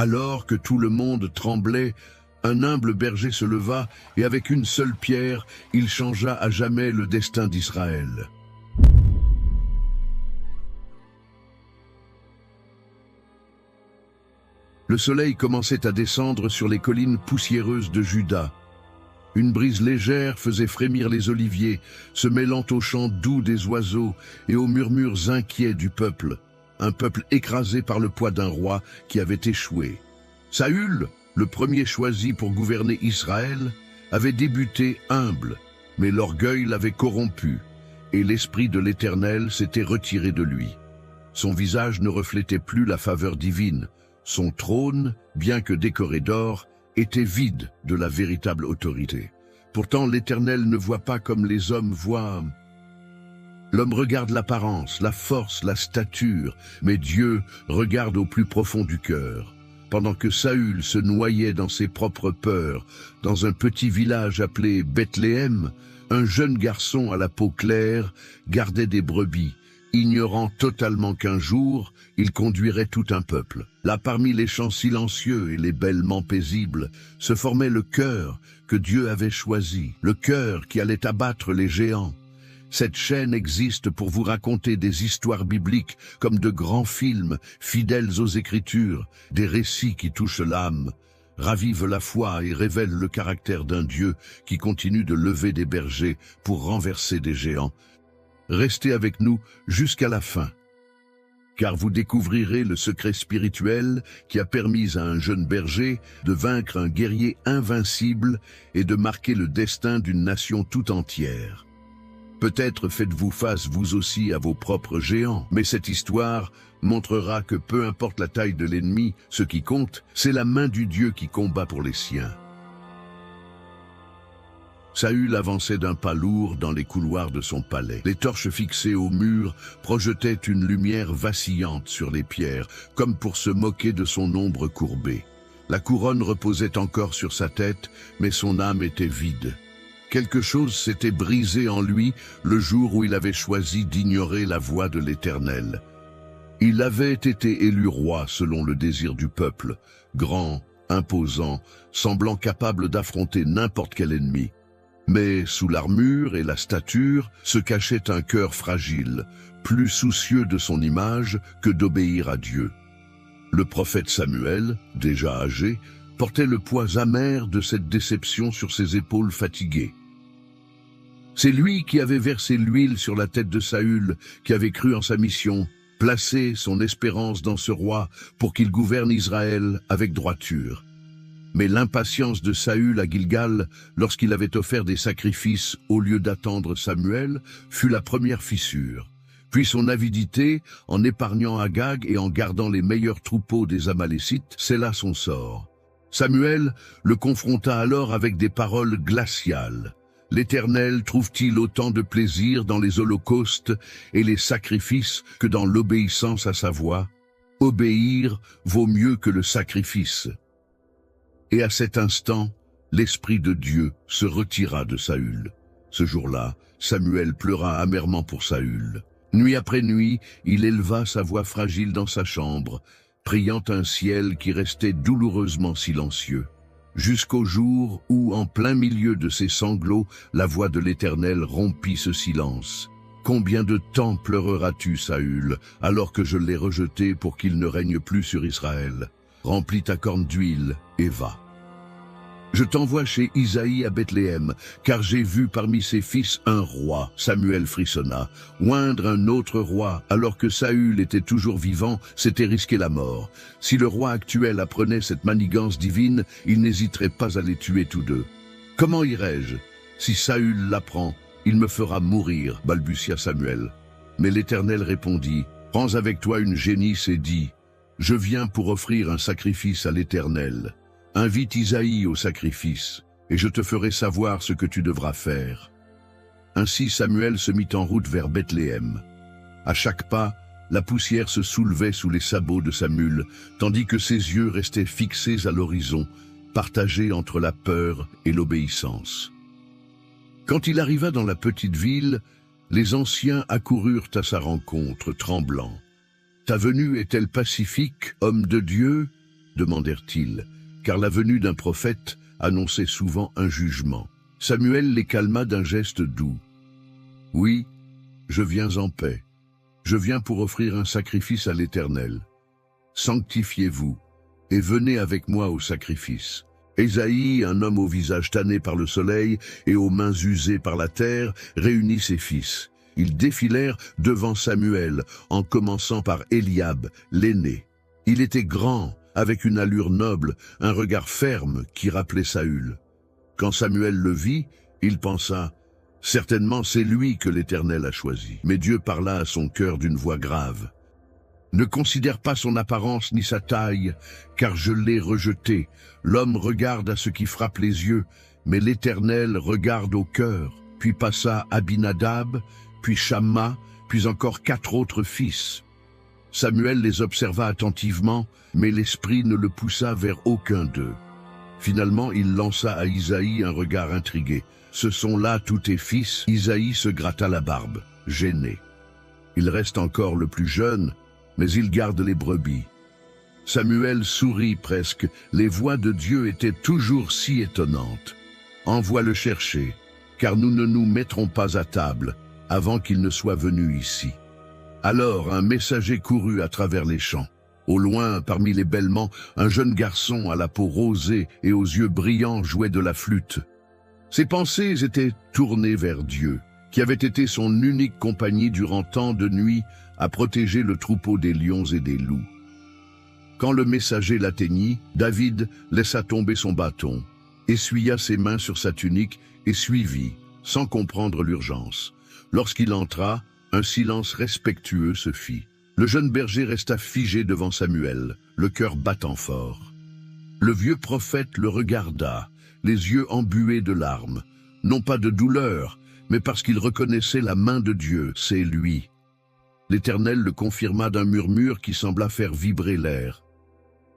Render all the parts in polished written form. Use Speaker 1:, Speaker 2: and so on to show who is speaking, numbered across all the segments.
Speaker 1: Alors que tout le monde tremblait, un humble berger se leva et avec une seule pierre, il changea à jamais le destin d'Israël. Le soleil commençait à descendre sur les collines poussiéreuses de Juda. Une brise légère faisait frémir les oliviers, se mêlant aux chants doux des oiseaux et aux murmures inquiets du peuple, un peuple écrasé par le poids d'un roi qui avait échoué. Saül, le premier choisi pour gouverner Israël, avait débuté humble, mais l'orgueil l'avait corrompu, et l'esprit de l'Éternel s'était retiré de lui. Son visage ne reflétait plus la faveur divine. Son trône, bien que décoré d'or, était vide de la véritable autorité. Pourtant, l'Éternel ne voit pas comme les hommes voient. L'homme regarde l'apparence, la force, la stature, mais Dieu regarde au plus profond du cœur. Pendant que Saül se noyait dans ses propres peurs, dans un petit village appelé Bethléem, un jeune garçon à la peau claire gardait des brebis, ignorant totalement qu'un jour, il conduirait tout un peuple. Là, parmi les chants silencieux et les bêlements paisibles, se formait le cœur que Dieu avait choisi, le cœur qui allait abattre les géants. Cette chaîne existe pour vous raconter des histoires bibliques comme de grands films, fidèles aux Écritures, des récits qui touchent l'âme, ravivent la foi et révèlent le caractère d'un Dieu qui continue de lever des bergers pour renverser des géants. Restez avec nous jusqu'à la fin, car vous découvrirez le secret spirituel qui a permis à un jeune berger de vaincre un guerrier invincible et de marquer le destin d'une nation tout entière. Peut-être faites-vous face vous aussi à vos propres géants, mais cette histoire montrera que peu importe la taille de l'ennemi, ce qui compte, c'est la main du Dieu qui combat pour les siens. Saül avançait d'un pas lourd dans les couloirs de son palais. Les torches fixées au mur projetaient une lumière vacillante sur les pierres, comme pour se moquer de son ombre courbée. La couronne reposait encore sur sa tête, mais son âme était vide. Quelque chose s'était brisé en lui le jour où il avait choisi d'ignorer la voix de l'Éternel. Il avait été élu roi selon le désir du peuple, grand, imposant, semblant capable d'affronter n'importe quel ennemi. Mais sous l'armure et la stature se cachait un cœur fragile, plus soucieux de son image que d'obéir à Dieu. Le prophète Samuel, déjà âgé, portait le poids amer de cette déception sur ses épaules fatiguées. C'est lui qui avait versé l'huile sur la tête de Saül, qui avait cru en sa mission, placé son espérance dans ce roi pour qu'il gouverne Israël avec droiture. Mais l'impatience de Saül à Gilgal, lorsqu'il avait offert des sacrifices au lieu d'attendre Samuel, fut la première fissure. Puis son avidité, en épargnant Agag et en gardant les meilleurs troupeaux des Amalécites, scella son sort. Samuel le confronta alors avec des paroles glaciales. L'Éternel trouve-t-il autant de plaisir dans les holocaustes et les sacrifices que dans l'obéissance à sa voix? Obéir vaut mieux que le sacrifice. Et à cet instant, l'Esprit de Dieu se retira de Saül. Ce jour-là, Samuel pleura amèrement pour Saül. Nuit après nuit, il éleva sa voix fragile dans sa chambre, priant un ciel qui restait douloureusement silencieux. Jusqu'au jour où, en plein milieu de ses sanglots, la voix de l'Éternel rompit ce silence. « Combien de temps pleureras-tu, Saül, alors que je l'ai rejeté pour qu'il ne règne plus sur Israël? Remplis ta corne d'huile et va. Je t'envoie chez Isaïe à Bethléem, car j'ai vu parmi ses fils un roi. » Samuel frissonna. Oindre un autre roi, alors que Saül était toujours vivant, c'était risquer la mort. Si le roi actuel apprenait cette manigance divine, il n'hésiterait pas à les tuer tous deux. « Comment irai-je? Si Saül l'apprend, il me fera mourir, balbutia Samuel. Mais l'Éternel répondit, « Prends avec toi une génisse et dis, « Je viens pour offrir un sacrifice à l'Éternel. » Invite Isaïe au sacrifice, et je te ferai savoir ce que tu devras faire. Ainsi Samuel se mit en route vers Bethléem. À chaque pas, la poussière se soulevait sous les sabots de sa mule, tandis que ses yeux restaient fixés à l'horizon, partagés entre la peur et l'obéissance. Quand il arriva dans la petite ville, les anciens accoururent à sa rencontre, tremblants. « Ta venue est-elle pacifique, homme de Dieu ?» demandèrent-ils, car la venue d'un prophète annonçait souvent un jugement. Samuel les calma d'un geste doux. « Oui, je viens en paix. Je viens pour offrir un sacrifice à l'Éternel. Sanctifiez-vous et venez avec moi au sacrifice. » Ésaïe, un homme au visage tanné par le soleil et aux mains usées par la terre, réunit ses fils. Ils défilèrent devant Samuel, en commençant par Eliab, l'aîné. Il était grand, avec une allure noble, un regard ferme qui rappelait Saül. Quand Samuel le vit, il pensa « Certainement c'est lui que l'Éternel a choisi. » Mais Dieu parla à son cœur d'une voix grave. « Ne considère pas son apparence ni sa taille, car je l'ai rejeté. L'homme regarde à ce qui frappe les yeux, mais l'Éternel regarde au cœur. » Puis passa Abinadab, puis Shamma, puis encore 4 autres fils. Samuel les observa attentivement, mais l'esprit ne le poussa vers aucun d'eux. Finalement, il lança à Isaïe un regard intrigué. « Ce sont là tous tes fils ?» Isaïe se gratta la barbe, gêné. Il reste encore le plus jeune, mais il garde les brebis. Samuel sourit presque, les voix de Dieu étaient toujours si étonnantes. « Envoie le chercher, car nous ne nous mettrons pas à table avant qu'il ne soit venu ici. » Alors un messager courut à travers les champs. Au loin, parmi les bêlements, un jeune garçon à la peau rosée et aux yeux brillants jouait de la flûte. Ses pensées étaient tournées vers Dieu, qui avait été son unique compagnie durant tant de nuits à protéger le troupeau des lions et des loups. Quand le messager l'atteignit, David laissa tomber son bâton, essuya ses mains sur sa tunique et suivit, sans comprendre l'urgence. Lorsqu'il entra, un silence respectueux se fit. Le jeune berger resta figé devant Samuel, le cœur battant fort. Le vieux prophète le regarda, les yeux embués de larmes, non pas de douleur, mais parce qu'il reconnaissait la main de Dieu, c'est lui. L'Éternel le confirma d'un murmure qui sembla faire vibrer l'air.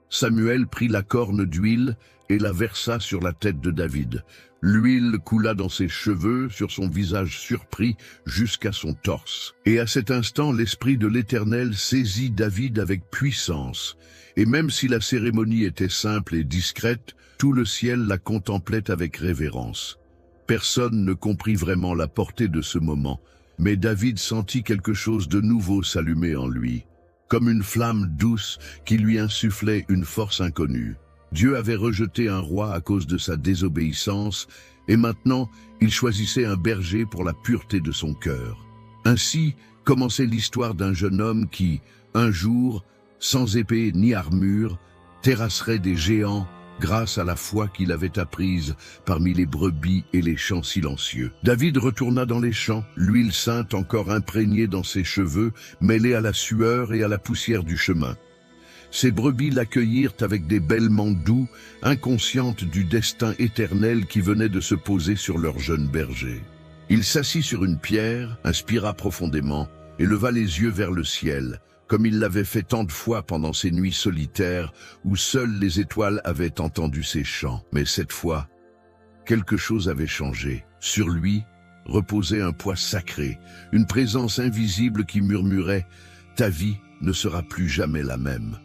Speaker 1: Samuel prit la corne d'huile et la versa sur la tête de David. L'huile coula dans ses cheveux, sur son visage surpris, jusqu'à son torse. Et à cet instant, l'Esprit de l'Éternel saisit David avec puissance. Et même si la cérémonie était simple et discrète, tout le ciel la contemplait avec révérence. Personne ne comprit vraiment la portée de ce moment, mais David sentit quelque chose de nouveau s'allumer en lui, comme une flamme douce qui lui insufflait une force inconnue. Dieu avait rejeté un roi à cause de sa désobéissance, et maintenant il choisissait un berger pour la pureté de son cœur. Ainsi commençait l'histoire d'un jeune homme qui, un jour, sans épée ni armure, terrasserait des géants grâce à la foi qu'il avait apprise parmi les brebis et les champs silencieux. David retourna dans les champs, l'huile sainte encore imprégnée dans ses cheveux, mêlée à la sueur et à la poussière du chemin. Ses brebis l'accueillirent avec des bêlements doux, inconscientes du destin éternel qui venait de se poser sur leur jeune berger. Il s'assit sur une pierre, inspira profondément et leva les yeux vers le ciel, comme il l'avait fait tant de fois pendant ces nuits solitaires où seules les étoiles avaient entendu ses chants. Mais cette fois, quelque chose avait changé. Sur lui reposait un poids sacré, une présence invisible qui murmurait « Ta vie ne sera plus jamais la même ».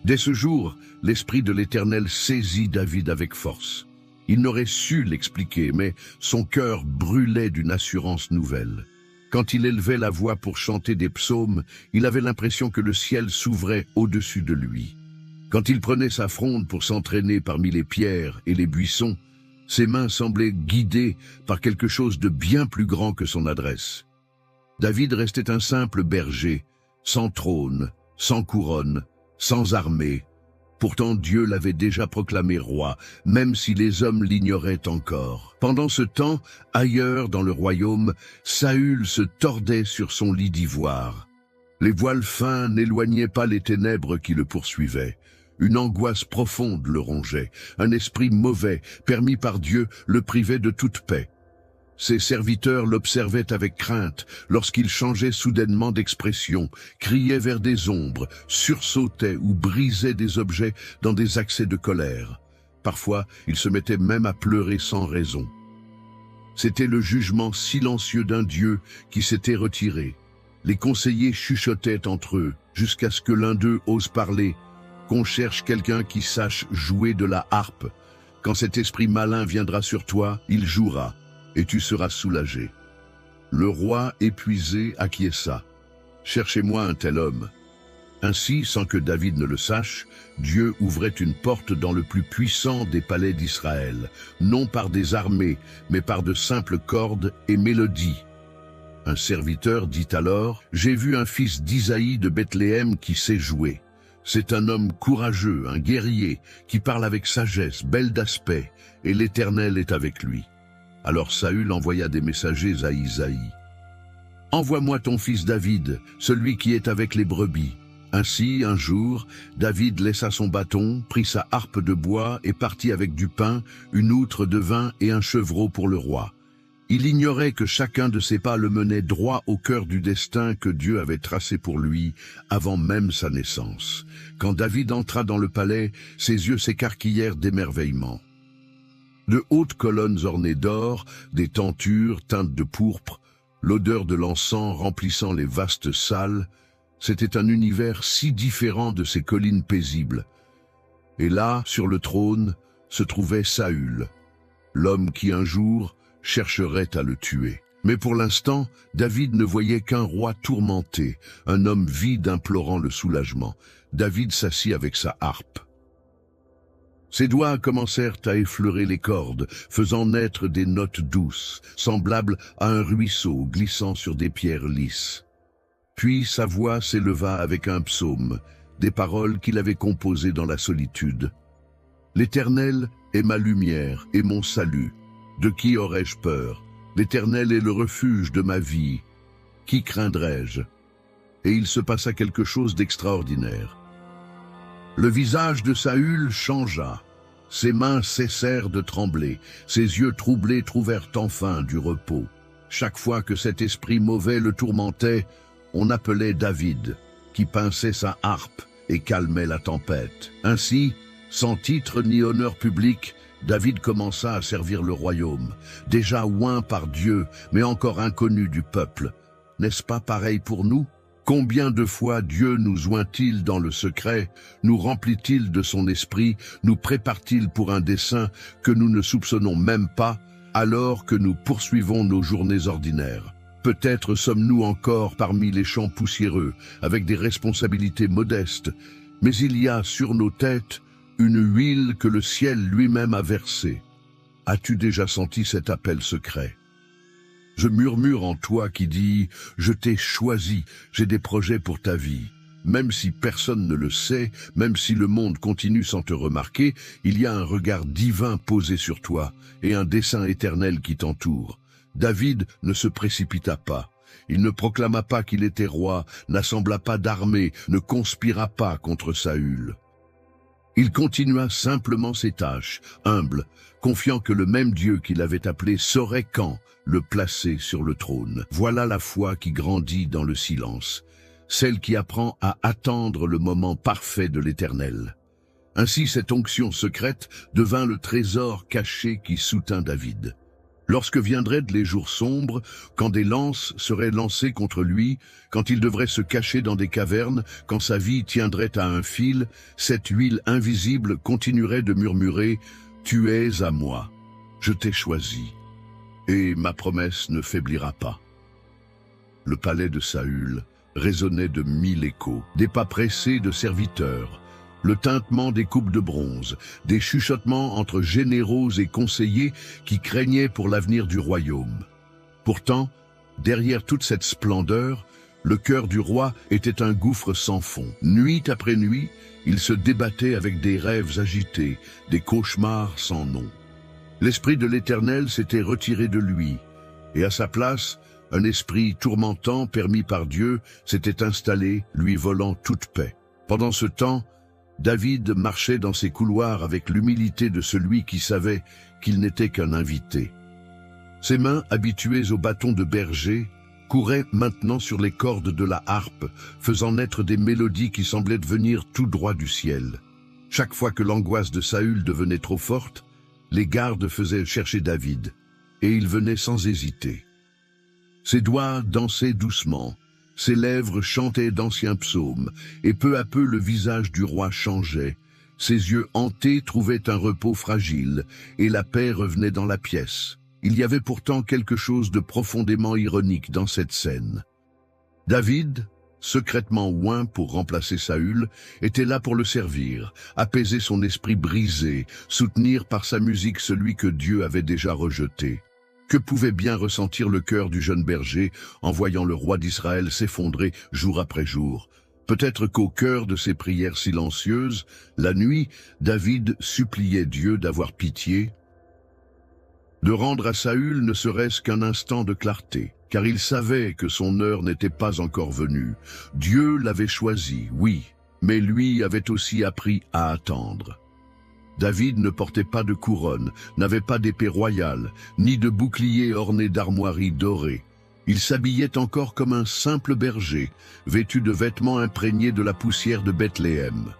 Speaker 1: Dès ce jour, l'Esprit de l'Éternel saisit David avec force. Il n'aurait su l'expliquer, mais son cœur brûlait d'une assurance nouvelle. Quand il élevait la voix pour chanter des psaumes, il avait l'impression que le ciel s'ouvrait au-dessus de lui. Quand il prenait sa fronde pour s'entraîner parmi les pierres et les buissons, ses mains semblaient guidées par quelque chose de bien plus grand que son adresse. David restait un simple berger, sans trône, sans couronne, sans armée. Pourtant Dieu l'avait déjà proclamé roi, même si les hommes l'ignoraient encore. Pendant ce temps, ailleurs dans le royaume, Saül se tordait sur son lit d'ivoire. Les voiles fins n'éloignaient pas les ténèbres qui le poursuivaient. Une angoisse profonde le rongeait. Un esprit mauvais, permis par Dieu, le privait de toute paix. Ses serviteurs l'observaient avec crainte lorsqu'il changeait soudainement d'expression, criait vers des ombres, sursautait ou brisait des objets dans des accès de colère. Parfois, il se mettait même à pleurer sans raison. C'était le jugement silencieux d'un Dieu qui s'était retiré. Les conseillers chuchotaient entre eux, jusqu'à ce que l'un d'eux ose parler. « qu'on cherche quelqu'un qui sache jouer de la harpe. Quand cet esprit malin viendra sur toi, il jouera, et tu seras soulagé. » Le roi, épuisé, acquiesça. « Cherchez-moi un tel homme. » Ainsi, sans que David ne le sache, Dieu ouvrait une porte dans le plus puissant des palais d'Israël, non par des armées, mais par de simples cordes et mélodies. Un serviteur dit alors, « J'ai vu un fils d'Isaïe de Bethléem qui sait jouer. C'est un homme courageux, un guerrier, qui parle avec sagesse, belle d'aspect, et l'Éternel est avec lui. » Alors Saül envoya des messagers à Isaïe. « Envoie-moi ton fils David, celui qui est avec les brebis. » Ainsi, un jour, David laissa son bâton, prit sa harpe de bois et partit avec du pain, une outre de vin et un chevreau pour le roi. Il ignorait que chacun de ses pas le menait droit au cœur du destin que Dieu avait tracé pour lui avant même sa naissance. Quand David entra dans le palais, ses yeux s'écarquillèrent d'émerveillement. De hautes colonnes ornées d'or, des tentures teintes de pourpre, l'odeur de l'encens remplissant les vastes salles, c'était un univers si différent de ces collines paisibles. Et là, sur le trône, se trouvait Saül, l'homme qui un jour chercherait à le tuer. Mais pour l'instant, David ne voyait qu'un roi tourmenté, un homme vide implorant le soulagement. David s'assit avec sa harpe. Ses doigts commencèrent à effleurer les cordes, faisant naître des notes douces, semblables à un ruisseau glissant sur des pierres lisses. Puis sa voix s'éleva avec un psaume, des paroles qu'il avait composées dans la solitude. « L'Éternel est ma lumière et mon salut. De qui aurais-je peur? L'Éternel est le refuge de ma vie. Qui craindrais-je » Et il se passa quelque chose d'extraordinaire. Le visage de Saül changea. Ses mains cessèrent de trembler. Ses yeux troublés trouvèrent enfin du repos. Chaque fois que cet esprit mauvais le tourmentait, on appelait David, qui pinçait sa harpe et calmait la tempête. Ainsi, sans titre ni honneur public, David commença à servir le royaume, déjà oint par Dieu, mais encore inconnu du peuple. N'est-ce pas pareil pour nous? Combien de fois Dieu nous oint-il dans le secret, nous remplit-il de son esprit, nous prépare-t-il pour un dessein que nous ne soupçonnons même pas, alors que nous poursuivons nos journées ordinaires? Peut-être sommes-nous encore parmi les champs poussiéreux, avec des responsabilités modestes, mais il y a sur nos têtes une huile que le ciel lui-même a versée. As-tu déjà senti cet appel secret? Je murmure en toi qui dis « Je t'ai choisi, j'ai des projets pour ta vie ». Même si personne ne le sait, même si le monde continue sans te remarquer, il y a un regard divin posé sur toi et un dessein éternel qui t'entoure. David ne se précipita pas. Il ne proclama pas qu'il était roi, n'assembla pas d'armée, ne conspira pas contre Saül. Il continua simplement ses tâches, humble, confiant que le même Dieu qui l'avait appelé saurait quand le placer sur le trône. Voilà la foi qui grandit dans le silence, celle qui apprend à attendre le moment parfait de l'Éternel. Ainsi cette onction secrète devint le trésor caché qui soutint David. Lorsque viendraient les jours sombres, quand des lances seraient lancées contre lui, quand il devrait se cacher dans des cavernes, quand sa vie tiendrait à un fil, cette huile invisible continuerait de murmurer « Tu es à moi, je t'ai choisi, et ma promesse ne faiblira pas. » Le palais de Saül résonnait de 1000 échos, des pas pressés de serviteurs, le tintement des coupes de bronze, des chuchotements entre généraux et conseillers qui craignaient pour l'avenir du royaume. Pourtant, derrière toute cette splendeur, le cœur du roi était un gouffre sans fond. Nuit après nuit, il se débattait avec des rêves agités, des cauchemars sans nom. L'esprit de l'Éternel s'était retiré de lui, et à sa place, un esprit tourmentant permis par Dieu s'était installé, lui volant toute paix. Pendant ce temps, David marchait dans ses couloirs avec l'humilité de celui qui savait qu'il n'était qu'un invité. Ses mains, habituées au bâton de berger, couraient maintenant sur les cordes de la harpe, faisant naître des mélodies qui semblaient venir tout droit du ciel. Chaque fois que l'angoisse de Saül devenait trop forte, les gardes faisaient chercher David, et il venait sans hésiter. Ses doigts dansaient doucement, Ses lèvres chantaient d'anciens psaumes, et peu à peu le visage du roi changeait. Ses yeux hantés trouvaient un repos fragile, et la paix revenait dans la pièce. Il y avait pourtant quelque chose de profondément ironique dans cette scène. David, secrètement oint pour remplacer Saül, était là pour le servir, apaiser son esprit brisé, soutenir par sa musique celui que Dieu avait déjà rejeté. Que pouvait bien ressentir le cœur du jeune berger en voyant le roi d'Israël s'effondrer jour après jour? Peut-être qu'au cœur de ses prières silencieuses, la nuit, David suppliait Dieu d'avoir pitié, de rendre à Saül ne serait-ce qu'un instant de clarté, car il savait que son heure n'était pas encore venue. Dieu l'avait choisi, oui, mais lui avait aussi appris à attendre. David ne portait pas de couronne, n'avait pas d'épée royale, ni de bouclier orné d'armoiries dorées. Il s'habillait encore comme un simple berger, vêtu de vêtements imprégnés de la poussière de Bethléem.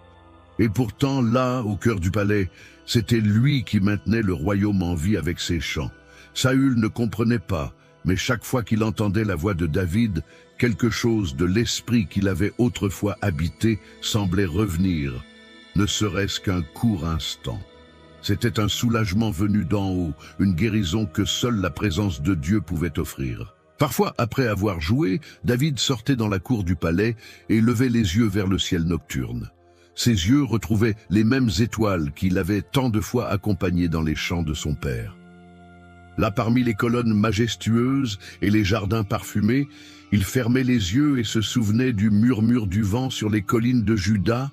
Speaker 1: Et pourtant, là, au cœur du palais, c'était lui qui maintenait le royaume en vie avec ses chants. Saül ne comprenait pas, mais chaque fois qu'il entendait la voix de David, quelque chose de l'esprit qu'il avait autrefois habité semblait revenir, ne serait-ce qu'un court instant. C'était un soulagement venu d'en haut, une guérison que seule la présence de Dieu pouvait offrir. Parfois, après avoir joué, David sortait dans la cour du palais et levait les yeux vers le ciel nocturne. Ses yeux retrouvaient les mêmes étoiles qui l'avaient tant de fois accompagné dans les champs de son père. Là, parmi les colonnes majestueuses et les jardins parfumés, il fermait les yeux et se souvenait du murmure du vent sur les collines de Juda,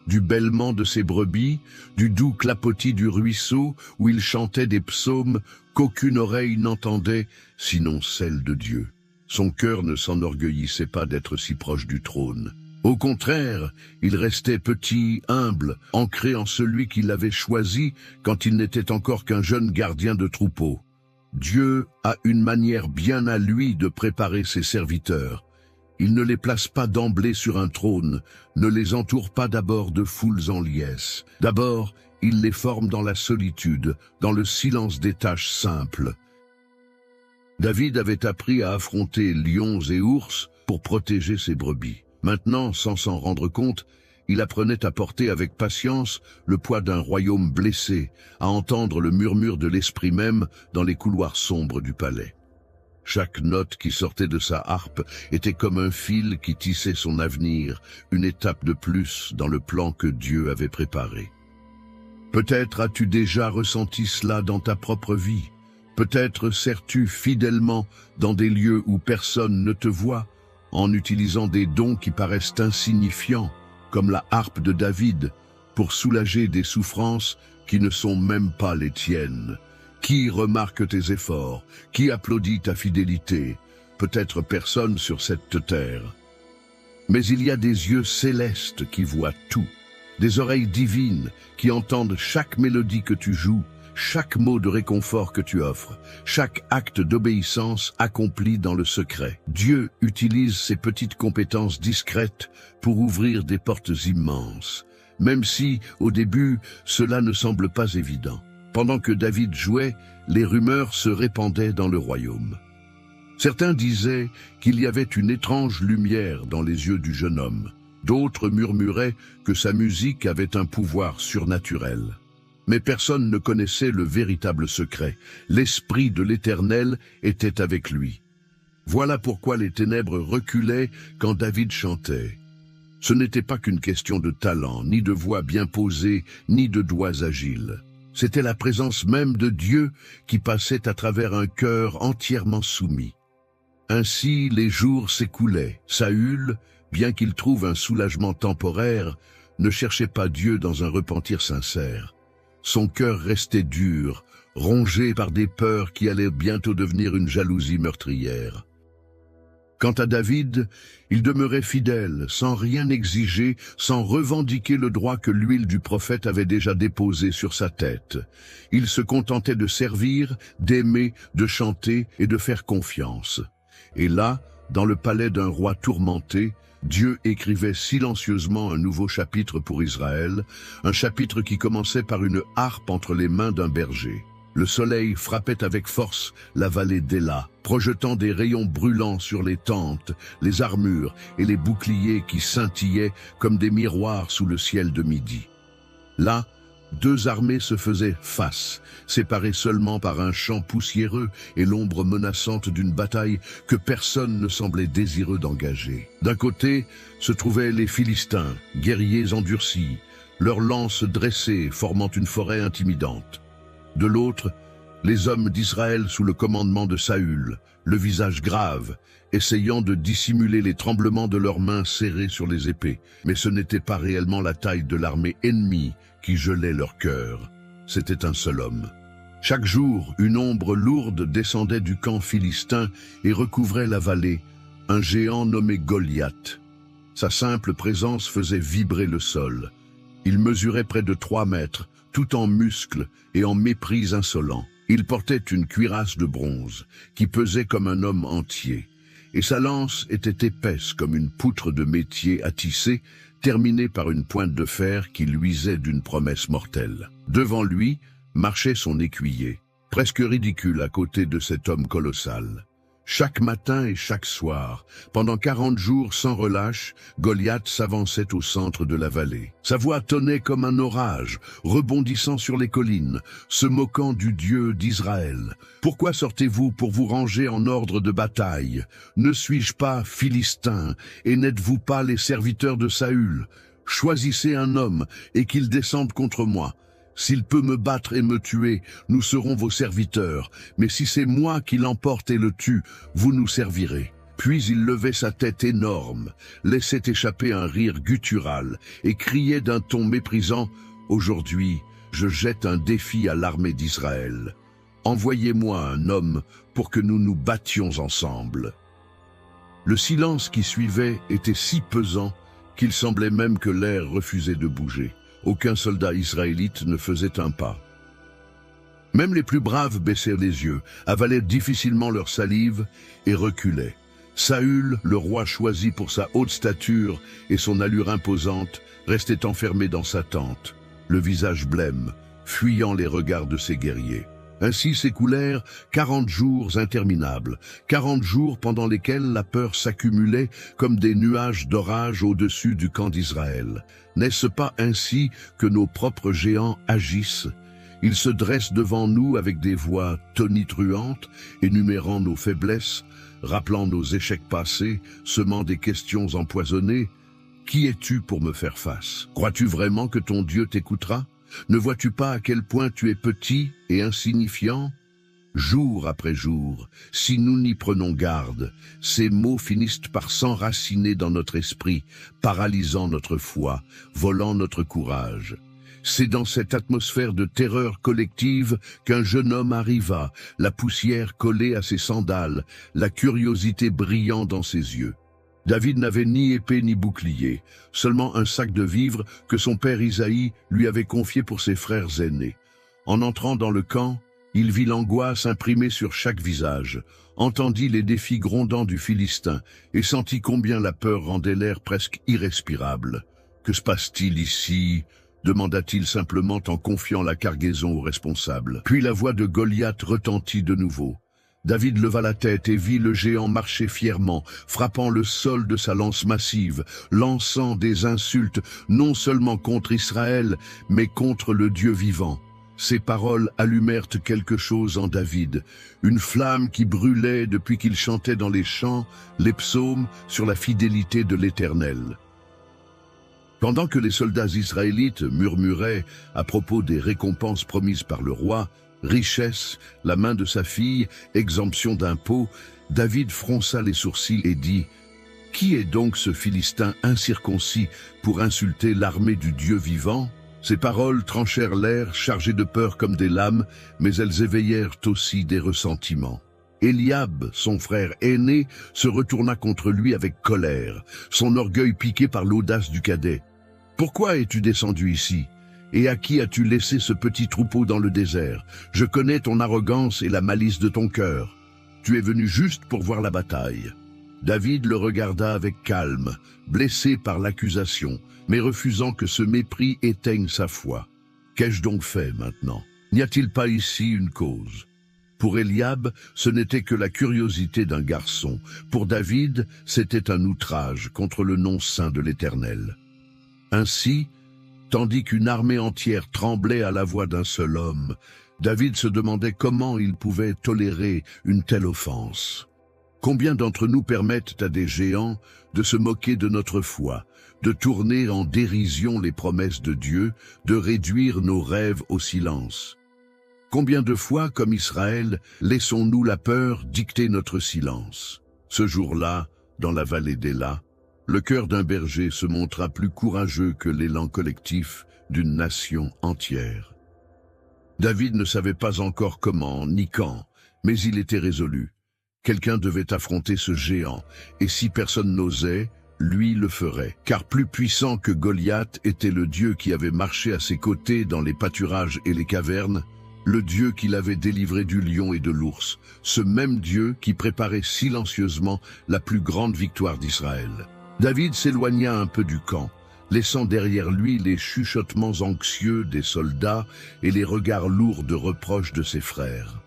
Speaker 1: du bêlement de ses brebis, du doux clapotis du ruisseau où il chantait des psaumes qu'aucune oreille n'entendait, sinon celle de Dieu. Son cœur ne s'enorgueillissait pas d'être si proche du trône. Au contraire, il restait petit, humble, ancré en celui qui l'avait choisi quand il n'était encore qu'un jeune gardien de troupeau. Dieu a une manière bien à lui de préparer ses serviteurs. Il ne les place pas d'emblée sur un trône, ne les entoure pas d'abord de foules en liesse. D'abord, il les forme dans la solitude, dans le silence des tâches simples. David avait appris à affronter lions et ours pour protéger ses brebis. Maintenant, sans s'en rendre compte, il apprenait à porter avec patience le poids d'un royaume blessé, à entendre le murmure de l'esprit même dans les couloirs sombres du palais. Chaque note qui sortait de sa harpe était comme un fil qui tissait son avenir, une étape de plus dans le plan que Dieu avait préparé. Peut-être as-tu déjà ressenti cela dans ta propre vie. Peut-être sers-tu fidèlement dans des lieux où personne ne te voit, en utilisant des dons qui paraissent insignifiants, comme la harpe de David, pour soulager des souffrances qui ne sont même pas les tiennes. Qui remarque tes efforts? Qui applaudit ta fidélité? Peut-être personne sur cette terre. Mais il y a des yeux célestes qui voient tout, des oreilles divines qui entendent chaque mélodie que tu joues, chaque mot de réconfort que tu offres, chaque acte d'obéissance accompli dans le secret. Dieu utilise ces petites compétences discrètes pour ouvrir des portes immenses, même si, au début, cela ne semble pas évident. Pendant que David jouait, les rumeurs se répandaient dans le royaume. Certains disaient qu'il y avait une étrange lumière dans les yeux du jeune homme. D'autres murmuraient que sa musique avait un pouvoir surnaturel. Mais personne ne connaissait le véritable secret. L'Esprit de l'Éternel était avec lui. Voilà pourquoi les ténèbres reculaient quand David chantait. Ce n'était pas qu'une question de talent, ni de voix bien posée, ni de doigts agiles. C'était la présence même de Dieu qui passait à travers un cœur entièrement soumis. Ainsi, les jours s'écoulaient. Saül, bien qu'il trouve un soulagement temporaire, ne cherchait pas Dieu dans un repentir sincère. Son cœur restait dur, rongé par des peurs qui allaient bientôt devenir une jalousie meurtrière. Quant à David, il demeurait fidèle, sans rien exiger, sans revendiquer le droit que l'huile du prophète avait déjà déposé sur sa tête. Il se contentait de servir, d'aimer, de chanter et de faire confiance. Et là, dans le palais d'un roi tourmenté, Dieu écrivait silencieusement un nouveau chapitre pour Israël, un chapitre qui commençait par une harpe entre les mains d'un berger. Le soleil frappait avec force la vallée d'Éla, projetant des rayons brûlants sur les tentes, les armures et les boucliers qui scintillaient comme des miroirs sous le ciel de midi. Là, deux armées se faisaient face, séparées seulement par un champ poussiéreux et l'ombre menaçante d'une bataille que personne ne semblait désireux d'engager. D'un côté se trouvaient les Philistins, guerriers endurcis, leurs lances dressées formant une forêt intimidante. De l'autre, les hommes d'Israël sous le commandement de Saül, le visage grave, essayant de dissimuler les tremblements de leurs mains serrées sur les épées. Mais ce n'était pas réellement la taille de l'armée ennemie qui gelait leur cœur. C'était un seul homme. Chaque jour, une ombre lourde descendait du camp philistin et recouvrait la vallée, un géant nommé Goliath. Sa simple présence faisait vibrer le sol. Il mesurait près de 3 mètres, tout en muscles et en mépris insolent. Il portait une cuirasse de bronze, qui pesait comme un homme entier, et sa lance était épaisse comme une poutre de métier à tisser, terminée par une pointe de fer qui luisait d'une promesse mortelle. Devant lui marchait son écuyer, presque ridicule à côté de cet homme colossal. Chaque matin et chaque soir, pendant 40 jours sans relâche, Goliath s'avançait au centre de la vallée. Sa voix tonnait comme un orage, rebondissant sur les collines, se moquant du Dieu d'Israël. « Pourquoi sortez-vous pour vous ranger en ordre de bataille? Ne suis-je pas Philistin, et n'êtes-vous pas les serviteurs de Saül? Choisissez un homme, et qu'il descende contre moi. S'il peut me battre et me tuer, nous serons vos serviteurs, mais si c'est moi qui l'emporte et le tue, vous nous servirez. » Puis il levait sa tête énorme, laissait échapper un rire guttural et criait d'un ton méprisant « Aujourd'hui, je jette un défi à l'armée d'Israël. Envoyez-moi un homme pour que nous nous battions ensemble. » Le silence qui suivait était si pesant qu'il semblait même que l'air refusait de bouger. Aucun soldat israélite ne faisait un pas. Même les plus braves baissaient les yeux, avalaient difficilement leur salive et reculaient. Saül, le roi choisi pour sa haute stature et son allure imposante, restait enfermé dans sa tente, le visage blême, fuyant les regards de ses guerriers. Ainsi s'écoulèrent 40 jours interminables, 40 jours pendant lesquels la peur s'accumulait comme des nuages d'orage au-dessus du camp d'Israël. N'est-ce pas ainsi que nos propres géants agissent? Ils se dressent devant nous avec des voix tonitruantes, énumérant nos faiblesses, rappelant nos échecs passés, semant des questions empoisonnées. Qui es-tu pour me faire face? Crois-tu vraiment que ton Dieu t'écoutera? Ne vois-tu pas à quel point tu es petit et insignifiant? Jour après jour, si nous n'y prenons garde, ces mots finissent par s'enraciner dans notre esprit, paralysant notre foi, volant notre courage. C'est dans cette atmosphère de terreur collective qu'un jeune homme arriva, la poussière collée à ses sandales, la curiosité brillant dans ses yeux. David n'avait ni épée ni bouclier, seulement un sac de vivres que son père Isaïe lui avait confié pour ses frères aînés. En entrant dans le camp, il vit l'angoisse imprimée sur chaque visage, entendit les défis grondants du Philistin et sentit combien la peur rendait l'air presque irrespirable. « Que se passe-t-il ici ?» demanda-t-il simplement en confiant la cargaison au responsable. Puis la voix de Goliath retentit de nouveau. David leva la tête et vit le géant marcher fièrement, frappant le sol de sa lance massive, lançant des insultes non seulement contre Israël, mais contre le Dieu vivant. Ces paroles allumèrent quelque chose en David, une flamme qui brûlait depuis qu'il chantait dans les chants, les psaumes, sur la fidélité de l'Éternel. Pendant que les soldats israélites murmuraient à propos des récompenses promises par le roi, richesse, la main de sa fille, exemption d'impôts, David fronça les sourcils et dit « Qui est donc ce Philistin incirconcis pour insulter l'armée du Dieu vivant ?» Ces paroles tranchèrent l'air, chargées de peur comme des lames, mais elles éveillèrent aussi des ressentiments. Eliab, son frère aîné, se retourna contre lui avec colère, son orgueil piqué par l'audace du cadet. « Pourquoi es-tu descendu ici ? Et à qui as-tu laissé ce petit troupeau dans le désert? Je connais ton arrogance et la malice de ton cœur. Tu es venu juste pour voir la bataille. » David le regarda avec calme, blessé par l'accusation, mais refusant que ce mépris éteigne sa foi. « Qu'ai-je donc fait maintenant ? N'y a-t-il pas ici une cause? Pour Eliab, ce n'était que la curiosité d'un garçon. Pour David, c'était un outrage contre le nom saint de l'Éternel. Ainsi, tandis qu'une armée entière tremblait à la voix d'un seul homme, David se demandait comment il pouvait tolérer une telle offense. Combien d'entre nous permettent à des géants de se moquer de notre foi, de tourner en dérision les promesses de Dieu, de réduire nos rêves au silence? Combien de fois, comme Israël, laissons-nous la peur dicter notre silence? Ce jour-là, dans la vallée d'Éla, le cœur d'un berger se montra plus courageux que l'élan collectif d'une nation entière. David ne savait pas encore comment ni quand, mais il était résolu. Quelqu'un devait affronter ce géant, et si personne n'osait, lui le ferait. Car plus puissant que Goliath était le Dieu qui avait marché à ses côtés dans les pâturages et les cavernes, le Dieu qui l'avait délivré du lion et de l'ours, ce même Dieu qui préparait silencieusement la plus grande victoire d'Israël. David s'éloigna un peu du camp, laissant derrière lui les chuchotements anxieux des soldats et les regards lourds de reproches de ses frères.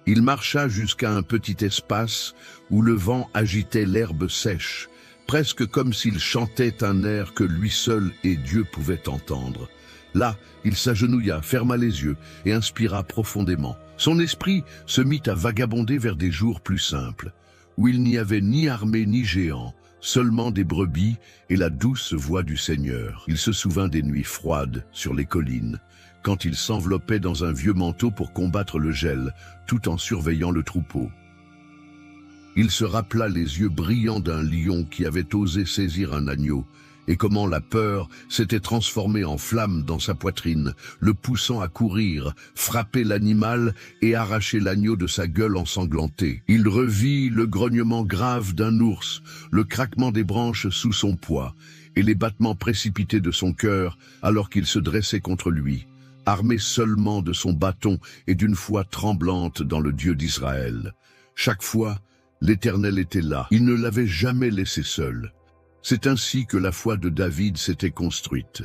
Speaker 1: Il marcha jusqu'à un petit espace où le vent agitait l'herbe sèche, presque comme s'il chantait un air que lui seul et Dieu pouvaient entendre. Là, il s'agenouilla, ferma les yeux et inspira profondément. Son esprit se mit à vagabonder vers des jours plus simples, où il n'y avait ni armée ni géant, seulement des brebis et la douce voix du Seigneur. Il se souvint des nuits froides sur les collines, quand il s'enveloppait dans un vieux manteau pour combattre le gel, tout en surveillant le troupeau. Il se rappela les yeux brillants d'un lion qui avait osé saisir un agneau, et comment la peur s'était transformée en flamme dans sa poitrine, le poussant à courir, frapper l'animal et arracher l'agneau de sa gueule ensanglantée. Il revit le grognement grave d'un ours, le craquement des branches sous son poids, et les battements précipités de son cœur alors qu'il se dressait contre lui, armé seulement de son bâton et d'une foi tremblante dans le Dieu d'Israël. Chaque fois, l'Éternel était là, il ne l'avait jamais laissé seul. C'est ainsi que la foi de David s'était construite.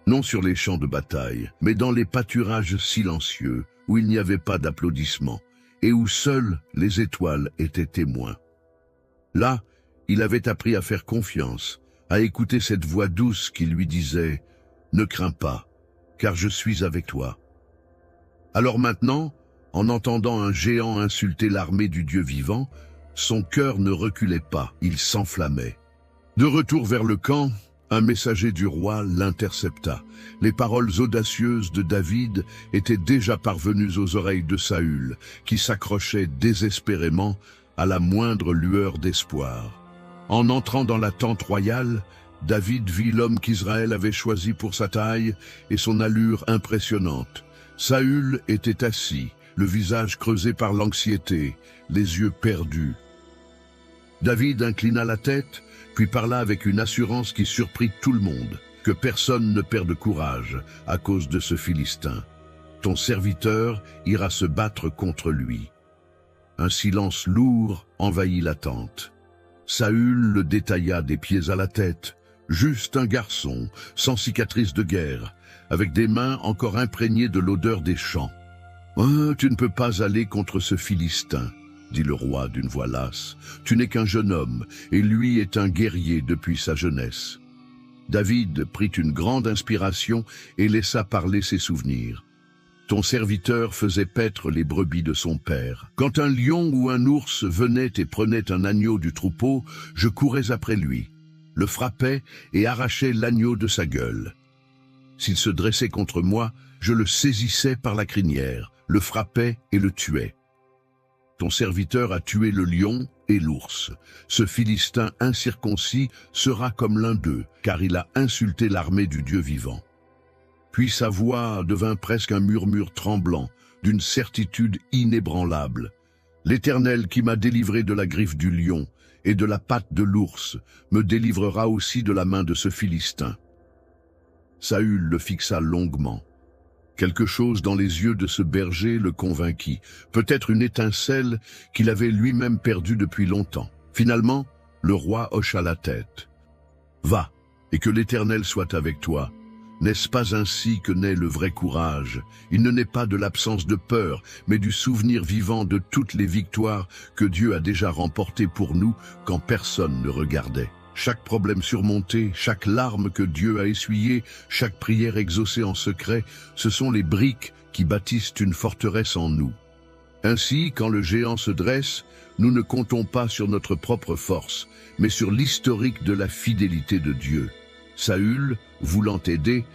Speaker 1: Non sur les champs de bataille, mais dans les pâturages silencieux, où il n'y avait pas d'applaudissements, et où seules les étoiles étaient témoins. Là, il avait appris à faire confiance, à écouter cette voix douce qui lui disait « Ne crains pas, car je suis avec toi ». Alors maintenant, en entendant un géant insulter l'armée du Dieu vivant, son cœur ne reculait pas, il s'enflammait. De retour vers le camp, un messager du roi l'intercepta. Les paroles audacieuses de David étaient déjà parvenues aux oreilles de Saül, qui s'accrochait désespérément à la moindre lueur d'espoir. En entrant dans la tente royale, David vit l'homme qu'Israël avait choisi pour sa taille et son allure impressionnante. Saül était assis, le visage creusé par l'anxiété, les yeux perdus. David inclina la tête, puis parla avec une assurance qui surprit tout le monde, que personne ne perde courage à cause de ce Philistin. Ton serviteur ira se battre contre lui. Un silence lourd envahit la tente. Saül le détailla des pieds à la tête, juste un garçon, sans cicatrice de guerre, avec des mains encore imprégnées de l'odeur des champs. « Oh, tu ne peux pas aller contre ce Philistin », dit le roi d'une voix lasse. « Tu n'es qu'un jeune homme, et lui est un guerrier depuis sa jeunesse. » David prit une grande inspiration et laissa parler ses souvenirs. « Ton serviteur faisait paître les brebis de son père. Quand un lion ou un ours venait et prenait un agneau du troupeau, je courais après lui, le frappais et arrachais l'agneau de sa gueule. S'il se dressait contre moi, je le saisissais par la crinière, le frappais et le tuais. Ton serviteur a tué le lion et l'ours. Ce Philistin incirconcis sera comme l'un d'eux, car il a insulté l'armée du Dieu vivant. » Puis sa voix devint presque un murmure tremblant, d'une certitude inébranlable. « L'Éternel qui m'a délivré de la griffe du lion et de la patte de l'ours me délivrera aussi de la main de ce Philistin. » Saül le fixa longuement. Quelque chose dans les yeux de ce berger le convainquit, peut-être une étincelle qu'il avait lui-même perdue depuis longtemps. Finalement, le roi hocha la tête. « Va, et que l'Éternel soit avec toi. N'est-ce pas ainsi que naît le vrai courage? Il ne naît pas de l'absence de peur, mais du souvenir vivant de toutes les victoires que Dieu a déjà remportées pour nous quand personne ne regardait. Chaque problème surmonté, chaque larme que Dieu a essuyée, chaque prière exaucée en secret, ce sont les briques qui bâtissent une forteresse en nous. Ainsi, quand le géant se dresse, nous ne comptons pas sur notre propre force, mais sur l'historique de la fidélité de Dieu. Saül, voulant aider,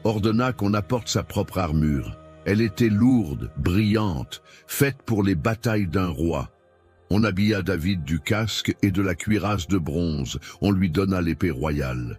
Speaker 1: ordonna qu'on apporte sa propre armure. Elle était lourde, brillante, faite pour les batailles d'un roi. On habilla David du casque et de la cuirasse de bronze, on lui donna l'épée royale.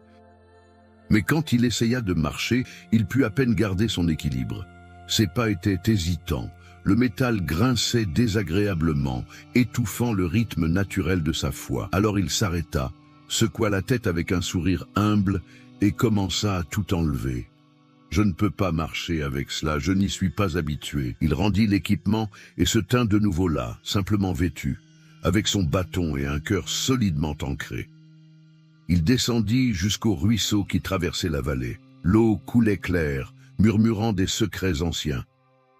Speaker 1: Mais quand il essaya de marcher, il put à peine garder son équilibre. Ses pas étaient hésitants, le métal grinçait désagréablement, étouffant le rythme naturel de sa foi. Alors il s'arrêta, secoua la tête avec un sourire humble et commença à tout enlever. « Je ne peux pas marcher avec cela, je n'y suis pas habitué. » Il rendit l'équipement et se tint de nouveau là, simplement vêtu, avec son bâton et un cœur solidement ancré. Il descendit jusqu'au ruisseau qui traversait la vallée. L'eau coulait claire, murmurant des secrets anciens.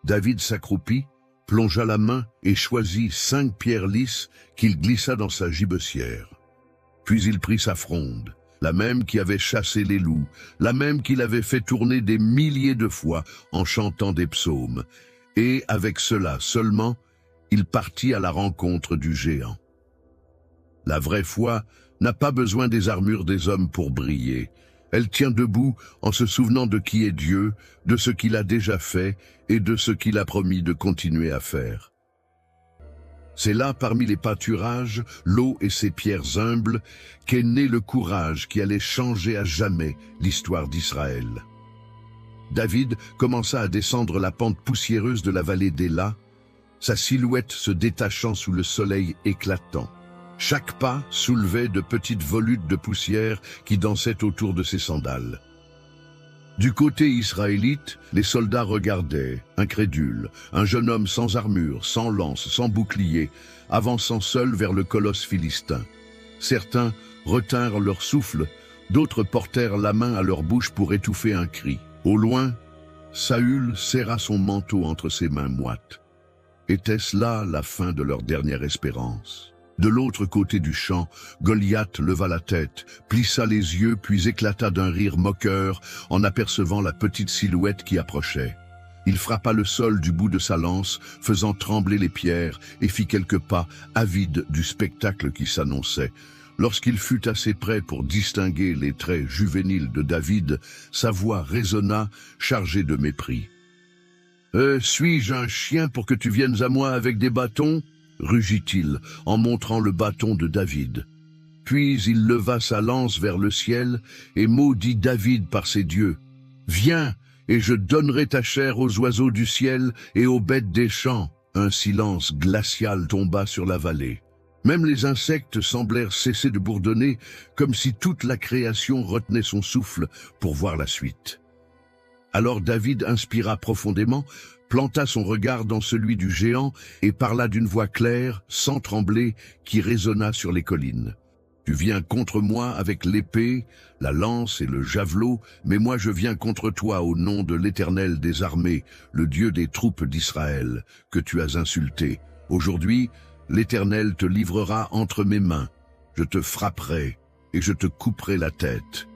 Speaker 1: David s'accroupit, plongea la main et choisit 5 pierres lisses qu'il glissa dans sa gibecière. Puis il prit sa fronde, la même qui avait chassé les loups, la même qu'il avait fait tourner des milliers de fois en chantant des psaumes, et avec cela seulement, il partit à la rencontre du géant. La vraie foi n'a pas besoin des armures des hommes pour briller. Elle tient debout en se souvenant de qui est Dieu, de ce qu'il a déjà fait et de ce qu'il a promis de continuer à faire. C'est là, parmi les pâturages, l'eau et ses pierres humbles, qu'est né le courage qui allait changer à jamais l'histoire d'Israël. David commença à descendre la pente poussiéreuse de la vallée d'Éla, sa silhouette se détachant sous le soleil éclatant. Chaque pas soulevait de petites volutes de poussière qui dansaient autour de ses sandales. Du côté israélite, les soldats regardaient, incrédules, un jeune homme sans armure, sans lance, sans bouclier, avançant seul vers le colosse philistin. Certains retinrent leur souffle, d'autres portèrent la main à leur bouche pour étouffer un cri. Au loin, Saül serra son manteau entre ses mains moites. Était-ce là la fin de leur dernière espérance? De l'autre côté du champ, Goliath leva la tête, plissa les yeux puis éclata d'un rire moqueur en apercevant la petite silhouette qui approchait. Il frappa le sol du bout de sa lance, faisant trembler les pierres, et fit quelques pas, avide du spectacle qui s'annonçait. Lorsqu'il fut assez près pour distinguer les traits juvéniles de David, sa voix résonna, chargée de mépris. « Suis-je un chien pour que tu viennes à moi avec des bâtons ?» rugit-il en montrant le bâton de David. Puis il leva sa lance vers le ciel et maudit David par ses dieux. « Viens, et je donnerai ta chair aux oiseaux du ciel et aux bêtes des champs. » Un silence glacial tomba sur la vallée. Même les insectes semblèrent cesser de bourdonner, comme si toute la création retenait son souffle pour voir la suite. Alors David inspira profondément, planta son regard dans celui du géant et parla d'une voix claire, sans trembler, qui résonna sur les collines. « Tu viens contre moi avec l'épée, la lance et le javelot, mais moi je viens contre toi au nom de l'Éternel des armées, le Dieu des troupes d'Israël, que tu as insulté. Aujourd'hui, l'Éternel te livrera entre mes mains. Je te frapperai et je te couperai la tête.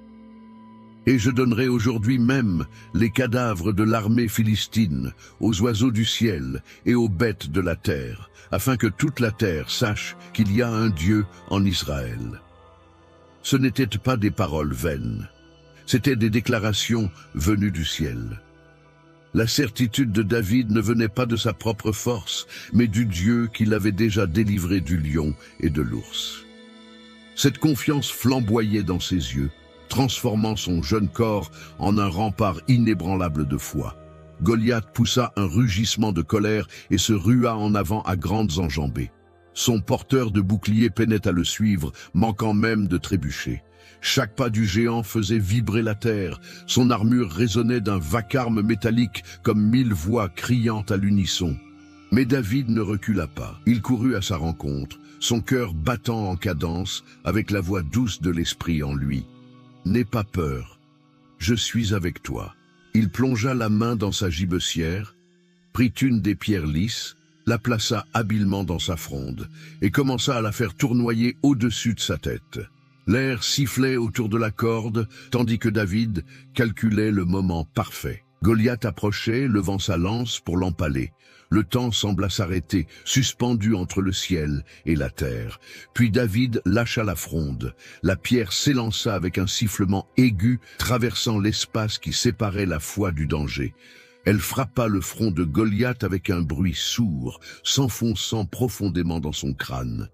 Speaker 1: Et je donnerai aujourd'hui même les cadavres de l'armée philistine aux oiseaux du ciel et aux bêtes de la terre, afin que toute la terre sache qu'il y a un Dieu en Israël. » Ce n'étaient pas des paroles vaines, c'étaient des déclarations venues du ciel. La certitude de David ne venait pas de sa propre force, mais du Dieu qui l'avait déjà délivré du lion et de l'ours. Cette confiance flamboyait dans ses yeux, transformant son jeune corps en un rempart inébranlable de foi. Goliath poussa un rugissement de colère et se rua en avant à grandes enjambées. Son porteur de bouclier peinait à le suivre, manquant même de trébucher. Chaque pas du géant faisait vibrer la terre, son armure résonnait d'un vacarme métallique comme 1000 voix criant à l'unisson. Mais David ne recula pas, il courut à sa rencontre, son cœur battant en cadence avec la voix douce de l'esprit en lui. « N'aie pas peur, je suis avec toi. » Il plongea la main dans sa gibecière, prit une des pierres lisses, la plaça habilement dans sa fronde et commença à la faire tournoyer au-dessus de sa tête. L'air sifflait autour de la corde, tandis que David calculait le moment parfait. Goliath approchait, levant sa lance pour l'empaler. Le temps sembla s'arrêter, suspendu entre le ciel et la terre. Puis David lâcha la fronde. La pierre s'élança avec un sifflement aigu, traversant l'espace qui séparait la foi du danger. Elle frappa le front de Goliath avec un bruit sourd, s'enfonçant profondément dans son crâne.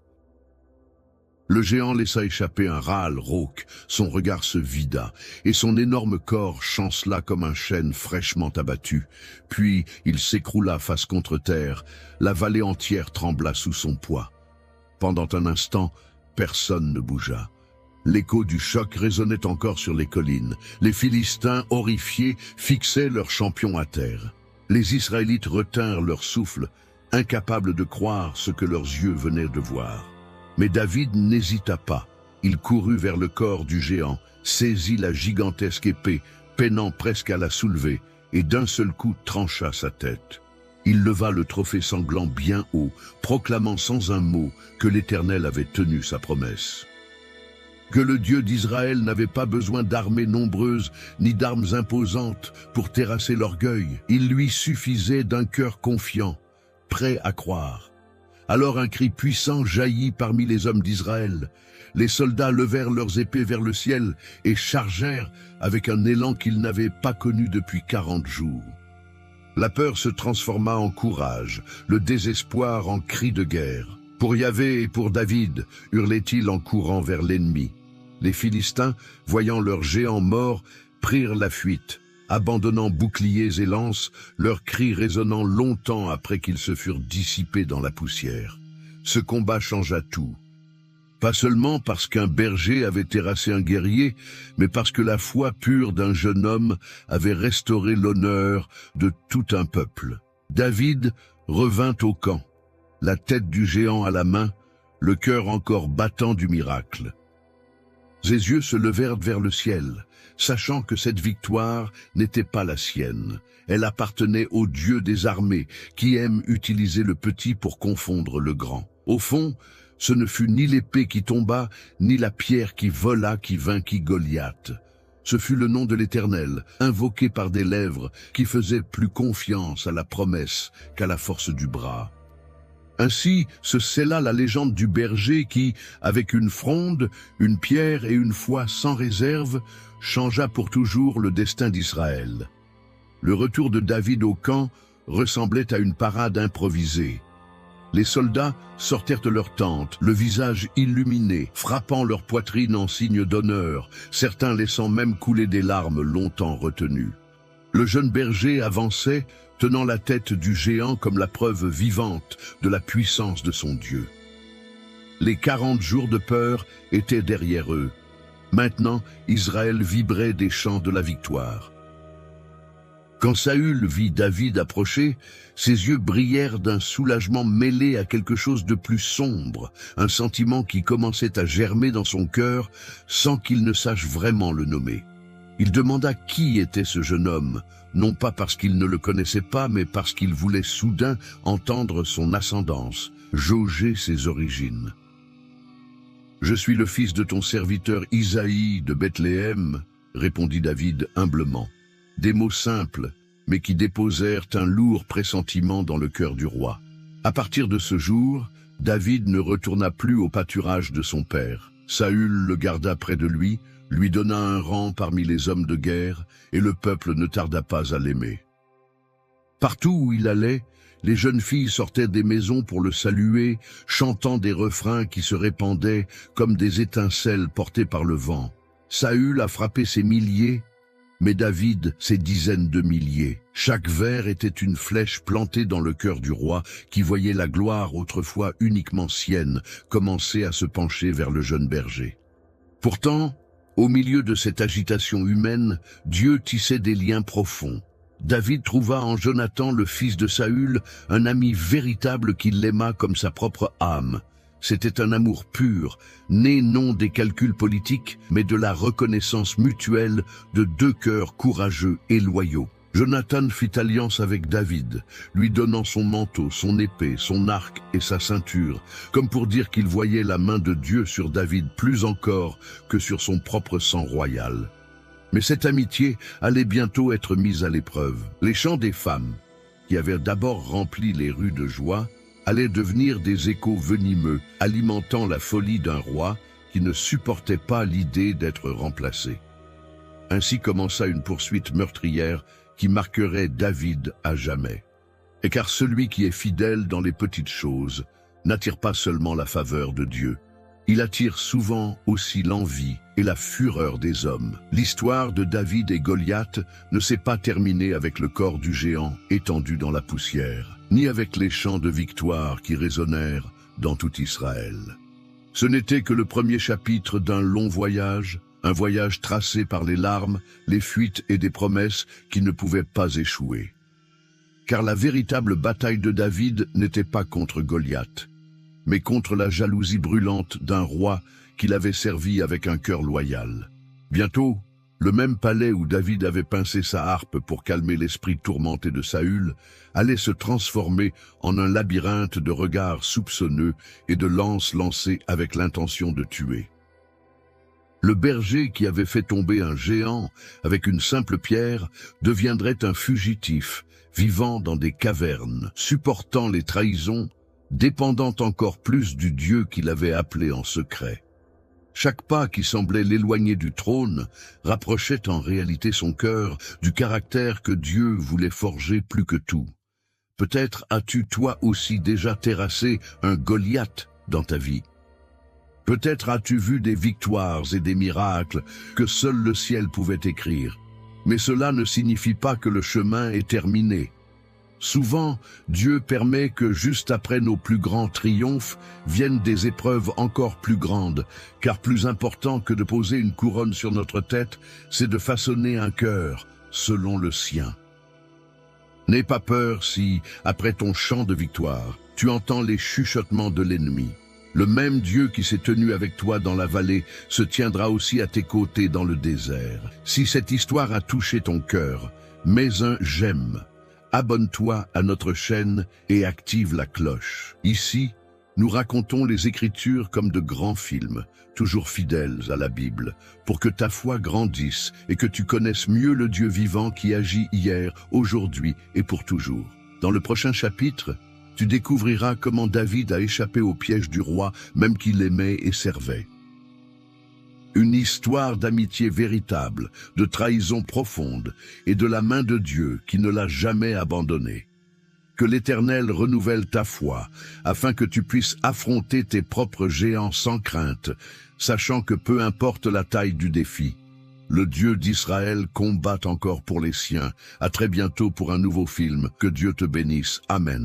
Speaker 1: Le géant laissa échapper un râle rauque, son regard se vida, et son énorme corps chancela comme un chêne fraîchement abattu. Puis il s'écroula face contre terre, la vallée entière trembla sous son poids. Pendant un instant, personne ne bougea. L'écho du choc résonnait encore sur les collines. Les Philistins, horrifiés, fixaient leur champion à terre. Les Israélites retinrent leur souffle, incapables de croire ce que leurs yeux venaient de voir. Mais David n'hésita pas. Il courut vers le corps du géant, saisit la gigantesque épée, peinant presque à la soulever, et d'un seul coup trancha sa tête. Il leva le trophée sanglant bien haut, proclamant sans un mot que l'Éternel avait tenu sa promesse. Que le Dieu d'Israël n'avait pas besoin d'armées nombreuses ni d'armes imposantes pour terrasser l'orgueil. Il lui suffisait d'un cœur confiant, prêt à croire. Alors un cri puissant jaillit parmi les hommes d'Israël. Les soldats levèrent leurs épées vers le ciel et chargèrent avec un élan qu'ils n'avaient pas connu depuis 40 jours. La peur se transforma en courage, le désespoir en cri de guerre. Pour Yahvé et pour David, hurlait-il en courant vers l'ennemi. Les Philistins, voyant leur géant mort, prirent la fuite, abandonnant boucliers et lances, leurs cris résonnant longtemps après qu'ils se furent dissipés dans la poussière. Ce combat changea tout. Pas seulement parce qu'un berger avait terrassé un guerrier, mais parce que la foi pure d'un jeune homme avait restauré l'honneur de tout un peuple. David revint au camp, la tête du géant à la main, le cœur encore battant du miracle. Ses yeux se levèrent vers le ciel, sachant que cette victoire n'était pas la sienne. Elle appartenait au Dieu des armées, qui aime utiliser le petit pour confondre le grand. Au fond, ce ne fut ni l'épée qui tomba, ni la pierre qui vola qui vainquit Goliath. Ce fut le nom de l'Éternel, invoqué par des lèvres qui faisaient plus confiance à la promesse qu'à la force du bras. Ainsi se scella la légende du berger qui, avec une fronde, une pierre et une foi sans réserve, changea pour toujours le destin d'Israël. Le retour de David au camp ressemblait à une parade improvisée. Les soldats sortirent de leur tente, le visage illuminé, frappant leur poitrine en signe d'honneur, certains laissant même couler des larmes longtemps retenues. Le jeune berger avançait, tenant la tête du géant comme la preuve vivante de la puissance de son Dieu. Les 40 jours de peur étaient derrière eux. Maintenant, Israël vibrait des chants de la victoire. Quand Saül vit David approcher, ses yeux brillèrent d'un soulagement mêlé à quelque chose de plus sombre, un sentiment qui commençait à germer dans son cœur sans qu'il ne sache vraiment le nommer. Il demanda qui était ce jeune homme, non pas parce qu'il ne le connaissait pas, mais parce qu'il voulait soudain entendre son ascendance, jauger ses origines. « Je suis le fils de ton serviteur Isaïe de Bethléem, » répondit David humblement. Des mots simples, mais qui déposèrent un lourd pressentiment dans le cœur du roi. À partir de ce jour, David ne retourna plus au pâturage de son père. Saül le garda près de lui donna un rang parmi les hommes de guerre, et le peuple ne tarda pas à l'aimer. Partout où il allait, les jeunes filles sortaient des maisons pour le saluer, chantant des refrains qui se répandaient comme des étincelles portées par le vent. Saül a frappé ses milliers, mais David ses dizaines de milliers. Chaque vers était une flèche plantée dans le cœur du roi, qui voyait la gloire autrefois uniquement sienne commencer à se pencher vers le jeune berger. Pourtant, au milieu de cette agitation humaine, Dieu tissait des liens profonds. David trouva en Jonathan, le fils de Saül, un ami véritable qui l'aima comme sa propre âme. C'était un amour pur, né non des calculs politiques, mais de la reconnaissance mutuelle de deux cœurs courageux et loyaux. Jonathan fit alliance avec David, lui donnant son manteau, son épée, son arc et sa ceinture, comme pour dire qu'il voyait la main de Dieu sur David plus encore que sur son propre sang royal. Mais cette amitié allait bientôt être mise à l'épreuve. Les chants des femmes, qui avaient d'abord rempli les rues de joie, allaient devenir des échos venimeux, alimentant la folie d'un roi qui ne supportait pas l'idée d'être remplacé. Ainsi commença une poursuite meurtrière qui marquerait David à jamais. Et car celui qui est fidèle dans les petites choses n'attire pas seulement la faveur de Dieu, il attire souvent aussi l'envie et la fureur des hommes. L'histoire de David et Goliath ne s'est pas terminée avec le corps du géant étendu dans la poussière, ni avec les chants de victoire qui résonnèrent dans tout Israël. Ce n'était que le premier chapitre d'un long voyage, un voyage tracé par les larmes, les fuites et des promesses qui ne pouvaient pas échouer. Car la véritable bataille de David n'était pas contre Goliath, mais contre la jalousie brûlante d'un roi qu'il avait servi avec un cœur loyal. Bientôt, le même palais où David avait pincé sa harpe pour calmer l'esprit tourmenté de Saül allait se transformer en un labyrinthe de regards soupçonneux et de lances lancées avec l'intention de tuer. Le berger qui avait fait tomber un géant avec une simple pierre deviendrait un fugitif, vivant dans des cavernes, supportant les trahisons, dépendant encore plus du Dieu qu'il avait appelé en secret. Chaque pas qui semblait l'éloigner du trône rapprochait en réalité son cœur du caractère que Dieu voulait forger plus que tout. Peut-être as-tu toi aussi déjà terrassé un Goliath dans ta vie. Peut-être as-tu vu des victoires et des miracles que seul le ciel pouvait écrire. Mais cela ne signifie pas que le chemin est terminé. Souvent, Dieu permet que juste après nos plus grands triomphes viennent des épreuves encore plus grandes, car plus important que de poser une couronne sur notre tête, c'est de façonner un cœur selon le sien. N'aie pas peur si, après ton chant de victoire, tu entends les chuchotements de l'ennemi. Le même Dieu qui s'est tenu avec toi dans la vallée se tiendra aussi à tes côtés dans le désert. Si cette histoire a touché ton cœur, mets un j'aime. Abonne-toi à notre chaîne et active la cloche. Ici, nous racontons les Écritures comme de grands films, toujours fidèles à la Bible, pour que ta foi grandisse et que tu connaisses mieux le Dieu vivant qui agit hier, aujourd'hui et pour toujours. Dans le prochain chapitre, tu découvriras comment David a échappé au piège du roi, même qu'il aimait et servait. Une histoire d'amitié véritable, de trahison profonde et de la main de Dieu qui ne l'a jamais abandonné. Que l'Éternel renouvelle ta foi, afin que tu puisses affronter tes propres géants sans crainte, sachant que peu importe la taille du défi, le Dieu d'Israël combat encore pour les siens. À très bientôt pour un nouveau film. Que Dieu te bénisse. Amen.